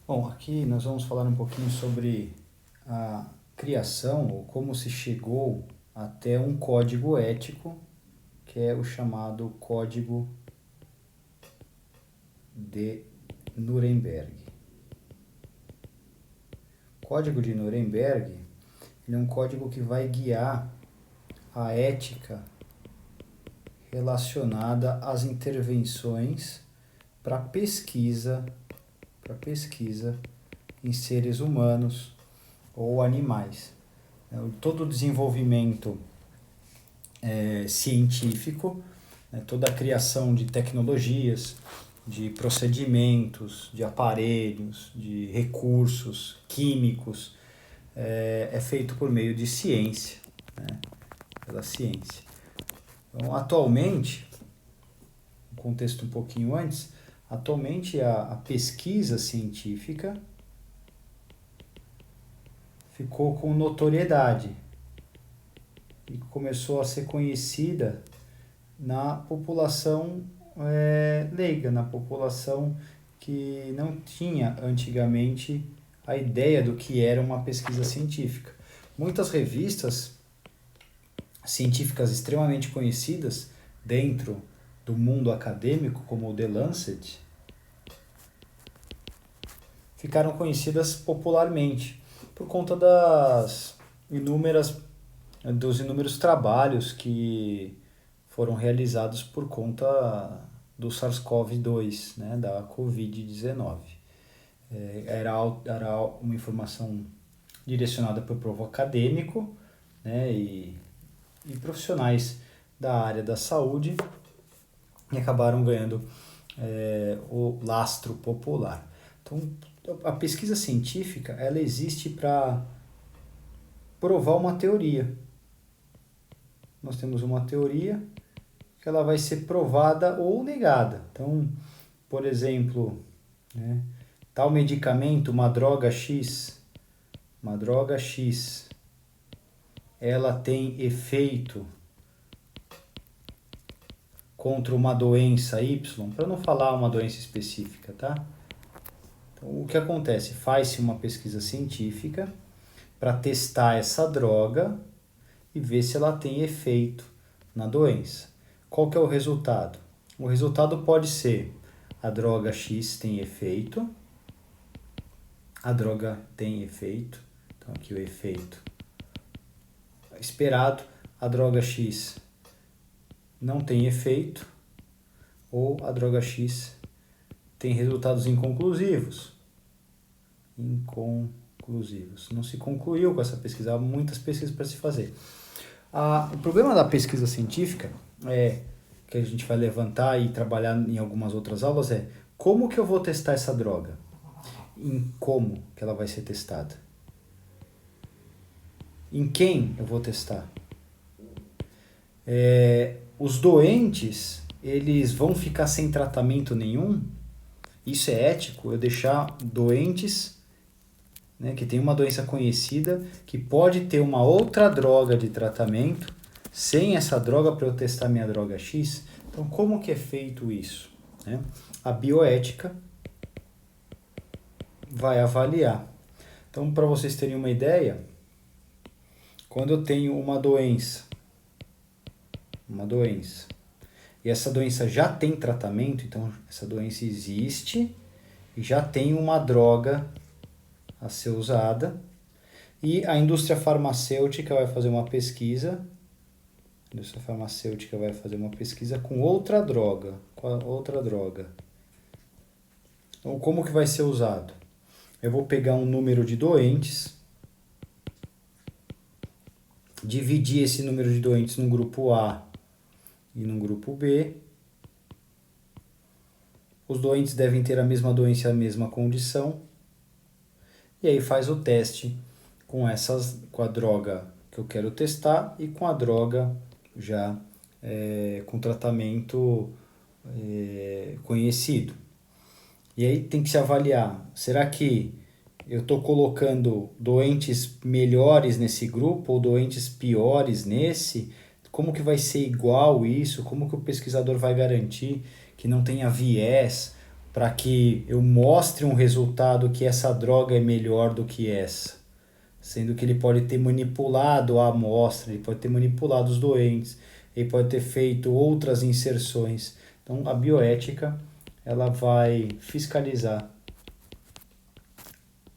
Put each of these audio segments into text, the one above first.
Bom, aqui nós vamos falar um pouquinho sobre a criação ou como se chegou até um código ético, que é o chamado Código de Nuremberg. O Código de Nuremberg, ele é um código que vai guiar a ética relacionada às intervenções para pesquisa em seres humanos ou animais. Todo o desenvolvimento científico, toda a criação de tecnologias, de procedimentos, de aparelhos, de recursos químicos, é feito por meio de ciência, né? Pela ciência. Então, atualmente, um contexto um pouquinho antes, atualmente a pesquisa científica ficou com notoriedade e começou a ser conhecida na população leiga, na população que não tinha antigamente a ideia do que era uma pesquisa científica. Muitas revistas científicas extremamente conhecidas dentro do mundo acadêmico, como o The Lancet, ficaram conhecidas popularmente por conta dos inúmeros trabalhos que foram realizados por conta do SARS-CoV-2, né, da Covid-19. Era uma informação direcionada para o povo acadêmico, né, e profissionais da área da saúde, e acabaram ganhando o lastro popular. Então, a pesquisa científica, ela existe para provar uma teoria. Nós temos uma teoria que ela vai ser provada ou negada. Então, por exemplo, né, tal medicamento, uma droga X, ela tem efeito contra uma doença Y, para não falar uma doença específica, tá? Então, o que acontece? Faz-se uma pesquisa científica para testar essa droga e ver se ela tem efeito na doença. Qual que é o resultado? O resultado pode ser a droga X tem efeito, a droga tem efeito, então aqui o efeito esperado, a droga X não tem efeito, ou a droga X tem resultados inconclusivos. Não se concluiu com essa pesquisa, há muitas pesquisas para se fazer. O problema da pesquisa científica que a gente vai levantar e trabalhar em algumas outras aulas é como que eu vou testar essa droga? Em como que ela vai ser testada? Em quem eu vou testar? Os doentes, eles vão ficar sem tratamento nenhum? Isso é ético? Eu deixar doentes, né, que tem uma doença conhecida, que pode ter uma outra droga de tratamento, sem essa droga para eu testar minha droga X? Então, como que é feito isso, né? A bioética vai avaliar. Então, para vocês terem uma ideia, quando eu tenho uma doença, e essa doença já tem tratamento, então essa doença existe e já tem uma droga a ser usada, e a indústria farmacêutica vai fazer uma pesquisa, com outra droga, Então, como que vai ser usado? Eu vou pegar um número de doentes, dividir esse número de doentes num grupo A e num grupo B. Os doentes devem ter a mesma doença e a mesma condição. E aí faz o teste com a droga que eu quero testar e com a droga já com tratamento conhecido. E aí tem que se avaliar, será que eu estou colocando doentes melhores nesse grupo ou doentes piores nesse? Como que vai ser igual isso? Como que o pesquisador vai garantir que não tenha viés para que eu mostre um resultado que essa droga é melhor do que essa, sendo que ele pode ter manipulado a amostra, ele pode ter manipulado os doentes, ele pode ter feito outras inserções. Então, a bioética ela vai fiscalizar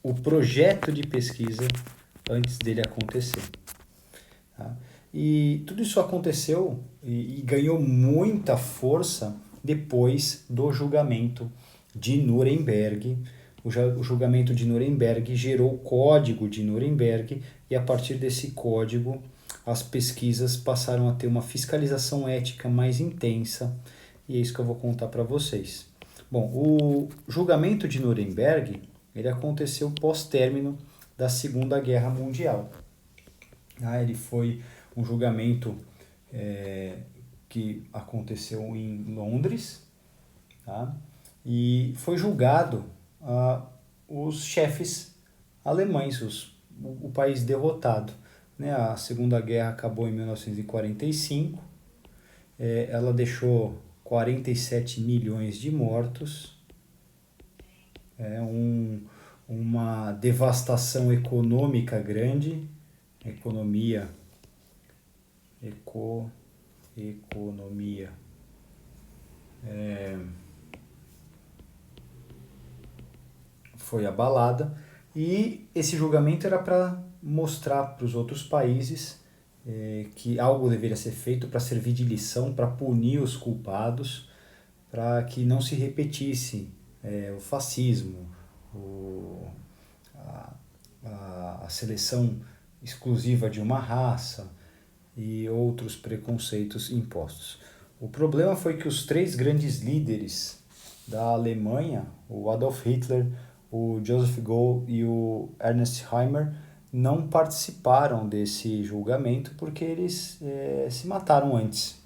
o projeto de pesquisa antes dele acontecer. Tá? E tudo isso aconteceu e ganhou muita força depois do julgamento de Nuremberg. O julgamento de Nuremberg gerou o Código de Nuremberg e a partir desse código as pesquisas passaram a ter uma fiscalização ética mais intensa e é isso que eu vou contar para vocês. Bom, o julgamento de Nuremberg ele aconteceu pós-término da Segunda Guerra Mundial. Ele foi um julgamento que aconteceu em Londres, tá? E foi julgado os chefes alemães, o país derrotado. Né? A Segunda Guerra acabou em 1945, ela deixou 47 milhões de mortos, uma devastação econômica grande, economia foi abalada e esse julgamento era para mostrar para os outros países que algo deveria ser feito para servir de lição, para punir os culpados, para que não se repetisse o fascismo, a seleção exclusiva de uma raça e outros preconceitos impostos. O problema foi que os três grandes líderes da Alemanha, o Adolf Hitler, o Joseph Goebbels e o Ernst Heimer, não participaram desse julgamento porque eles se mataram antes.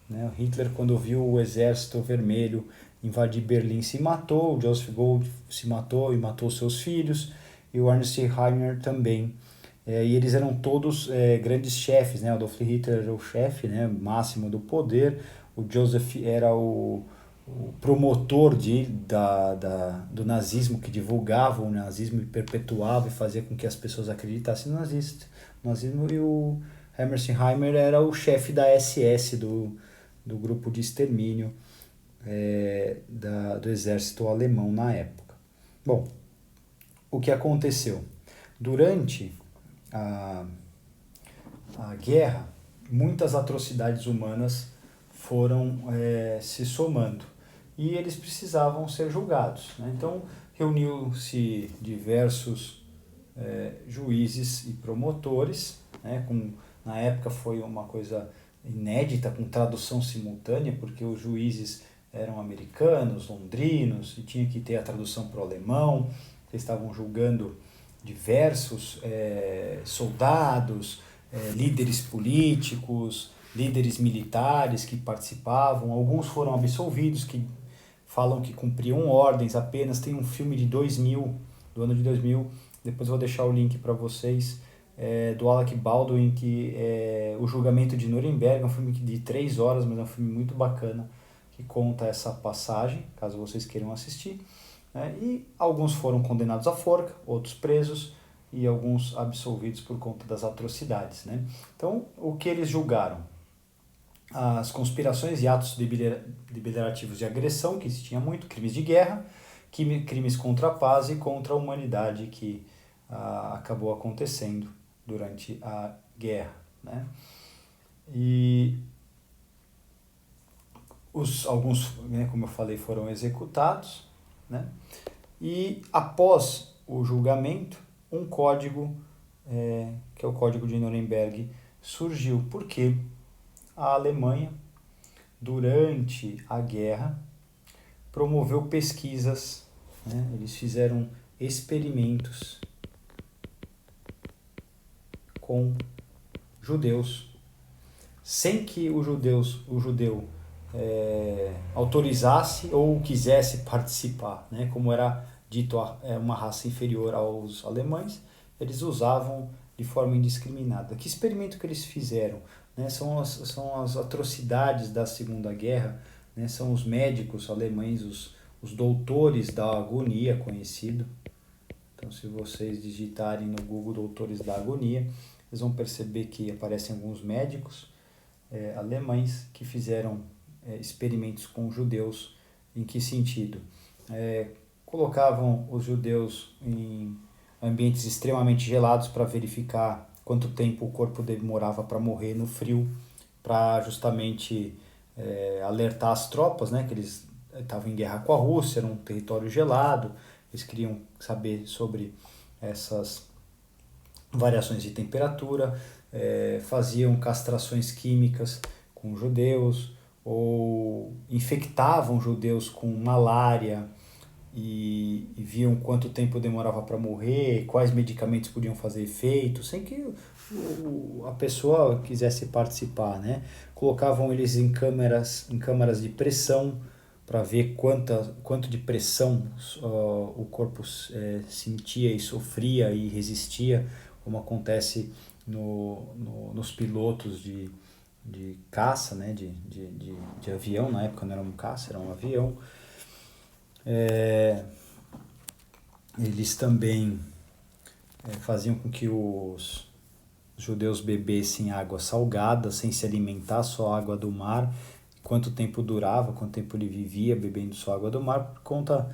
Né? O Hitler, quando viu o Exército Vermelho invadir Berlim, se matou, o Joseph Goebbels se matou e matou seus filhos, e o Ernst Heimer também. E eles eram todos grandes chefes, né? Adolf Hitler era o chefe, né, máximo do poder, o Joseph era o promotor do nazismo, que divulgava o nazismo e perpetuava e fazia com que as pessoas acreditassem no nazismo, e o Hammersheimer era o chefe da SS, do grupo de extermínio do exército alemão na época. Bom, o que aconteceu? Durante a guerra, muitas atrocidades humanas foram se somando e eles precisavam ser julgados. Né? Então, reuniu-se diversos juízes e promotores, né? Na época foi uma coisa inédita, com tradução simultânea, porque os juízes eram americanos, londrinos, e tinha que ter a tradução para o alemão. Eles estavam julgando diversos soldados, líderes políticos, líderes militares que participavam. Alguns foram absolvidos, que falam que cumpriam ordens apenas. Tem um filme de 2000, do ano de 2000, depois eu vou deixar o link para vocês, do Alec Baldwin, que o julgamento de Nuremberg, é um filme de 3 horas, mas é um filme muito bacana, que conta essa passagem, caso vocês queiram assistir. E alguns foram condenados à forca, outros presos e alguns absolvidos por conta das atrocidades. Né? Então, o que eles julgaram? As conspirações e atos deliberativos de agressão, que se tinha muito, crimes de guerra, crimes contra a paz e contra a humanidade, que acabou acontecendo durante a guerra. Né? E alguns, né, como eu falei, foram executados. Né? E após o julgamento, um código, que é o Código de Nuremberg, surgiu. Porque a Alemanha, durante a guerra, promoveu pesquisas, né? Eles fizeram experimentos com judeus, sem que o judeu autorizasse ou quisesse participar, né? Como era dito, uma raça inferior aos alemães, eles usavam de forma indiscriminada. Que experimento que eles fizeram? Né? São as atrocidades da Segunda Guerra, né? São os médicos alemães, os os doutores da agonia conhecido. Então, se vocês digitarem no Google Doutores da Agonia, vocês vão perceber que aparecem alguns médicos alemães que fizeram experimentos com judeus. Em que sentido? Colocavam os judeus em ambientes extremamente gelados para verificar quanto tempo o corpo demorava para morrer no frio, para justamente alertar as tropas, né, que eles estavam em guerra com a Rússia, era um território gelado, eles queriam saber sobre essas variações de temperatura, faziam castrações químicas com judeus, ou infectavam judeus com malária e viam quanto tempo demorava para morrer, quais medicamentos podiam fazer efeito, sem que a pessoa quisesse participar, né? Colocavam eles em câmaras de pressão para ver quanto de pressão o corpo sentia e sofria e resistia, como acontece nos pilotos de caça, né? de avião. Na época não era um caça, era um avião. Eles também faziam com que os judeus bebessem água salgada, sem se alimentar, só água do mar. Quanto tempo durava, quanto tempo ele vivia bebendo só água do mar, por conta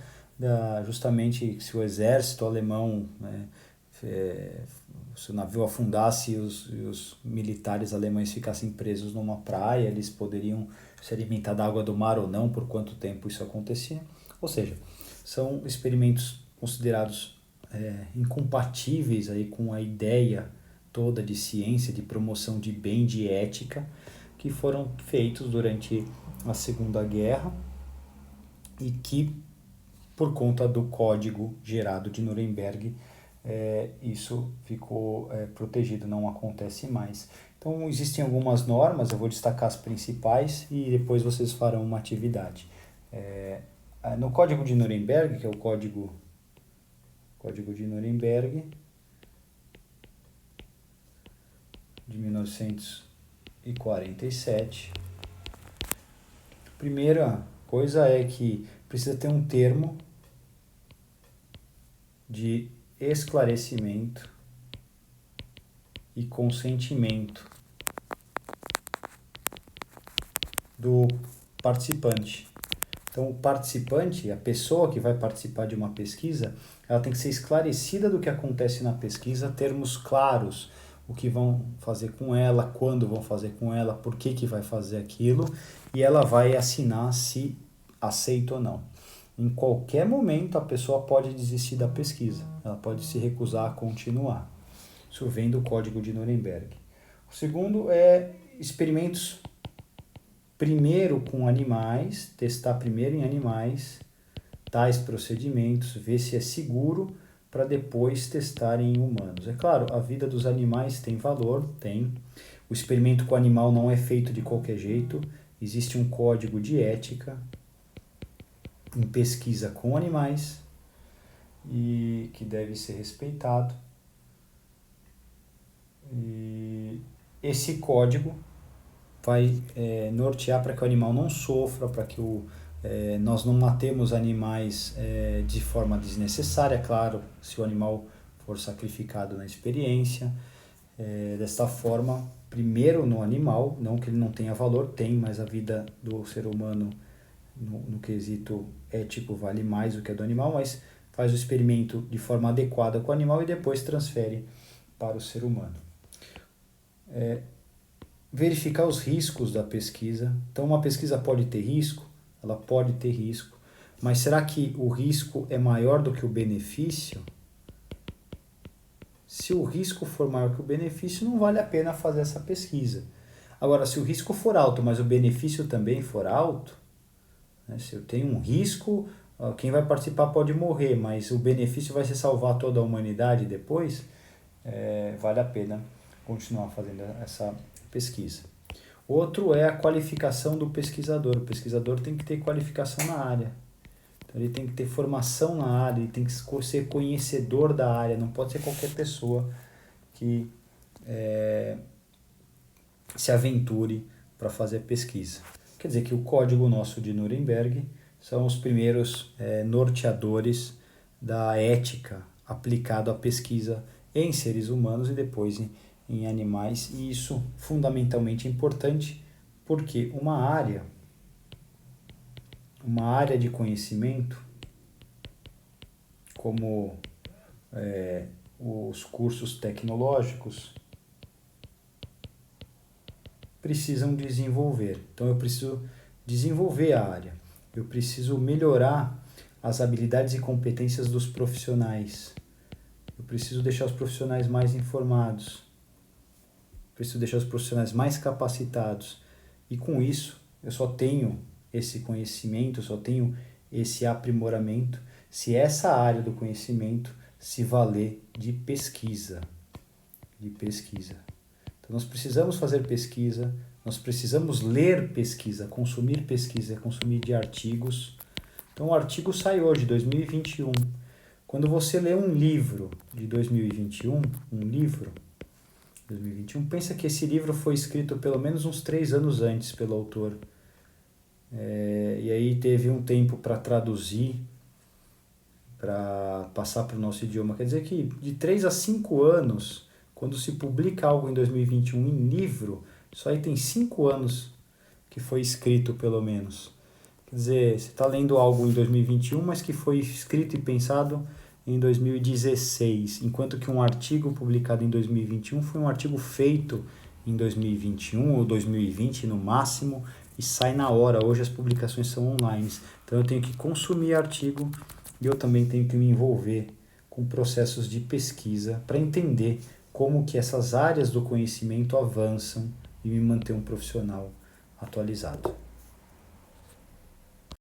justamente se o exército alemão, né, se o navio afundasse e os militares alemães ficassem presos numa praia, eles poderiam se alimentar da água do mar ou não, por quanto tempo isso acontecia. Ou seja, são experimentos considerados incompatíveis aí com a ideia toda de ciência, de promoção de bem, de ética, que foram feitos durante a Segunda Guerra e que, por conta do Código Gerado de Nuremberg, isso ficou protegido, não acontece mais. Então, existem algumas normas, eu vou destacar as principais e depois vocês farão uma atividade. No Código de Nuremberg, que é o Código de Nuremberg, de 1947, a primeira coisa é que precisa ter um termo de esclarecimento e consentimento do participante. Então, o participante, a pessoa que vai participar de uma pesquisa, ela tem que ser esclarecida do que acontece na pesquisa, termos claros, o que vão fazer com ela, quando vão fazer com ela, por que vai fazer aquilo, e ela vai assinar se aceita ou não. Em qualquer momento a pessoa pode desistir da pesquisa, ela pode se recusar a continuar. Isso vem do Código de Nuremberg. O segundo é experimentos primeiro com animais, testar primeiro em animais, tais procedimentos, ver se é seguro para depois testar em humanos. É claro, a vida dos animais tem valor, tem. O experimento com o animal não é feito de qualquer jeito, existe um código de ética em pesquisa com animais e que deve ser respeitado. E esse código vai nortear para que o animal não sofra, para que nós não matemos animais de forma desnecessária, claro, se o animal for sacrificado na experiência. Desta forma, primeiro no animal, não que ele não tenha valor, tem, mas a vida do ser humano no quesito ético vale mais do que a do animal, mas faz o experimento de forma adequada com o animal e depois transfere para o ser humano. Verificar os riscos da pesquisa. Então, uma pesquisa pode ter risco? Ela pode ter risco, mas será que o risco é maior do que o benefício? Se o risco for maior que o benefício, não vale a pena fazer essa pesquisa. Agora, se o risco for alto, mas o benefício também for alto, né, se eu tenho um risco, quem vai participar pode morrer, mas o benefício vai ser salvar toda a humanidade depois, vale a pena continuar fazendo essa pesquisa. Outro é a qualificação do pesquisador. O pesquisador tem que ter qualificação na área. Então, ele tem que ter formação na área, ele tem que ser conhecedor da área, não pode ser qualquer pessoa que se aventure para fazer pesquisa. Quer dizer que o código nosso de Nuremberg são os primeiros norteadores da ética aplicado à pesquisa em seres humanos e depois em animais. E isso fundamentalmente é importante porque uma área de conhecimento, como os cursos tecnológicos, precisam desenvolver. Então eu preciso desenvolver a área, eu preciso melhorar as habilidades e competências dos profissionais, eu preciso deixar os profissionais mais informados, preciso deixar os profissionais mais capacitados. E com isso, eu só tenho esse conhecimento, eu só tenho esse aprimoramento se essa área do conhecimento se valer de pesquisa. Então nós precisamos fazer pesquisa, nós precisamos ler pesquisa, consumir de artigos. Então o artigo sai hoje, 2021. Quando você lê um livro de 2021, pensa que esse livro foi escrito pelo menos uns 3 anos antes pelo autor. E aí teve um tempo para traduzir, para passar para o nosso idioma. Quer dizer que de 3 a 5 anos, quando se publica algo em 2021 em livro, isso aí tem 5 anos que foi escrito pelo menos. Quer dizer, você está lendo algo em 2021, mas que foi escrito e pensado em 2016, enquanto que um artigo publicado em 2021 foi um artigo feito em 2021 ou 2020 no máximo e sai na hora. Hoje as publicações são online, então eu tenho que consumir artigo e eu também tenho que me envolver com processos de pesquisa para entender como que essas áreas do conhecimento avançam e me manter um profissional atualizado.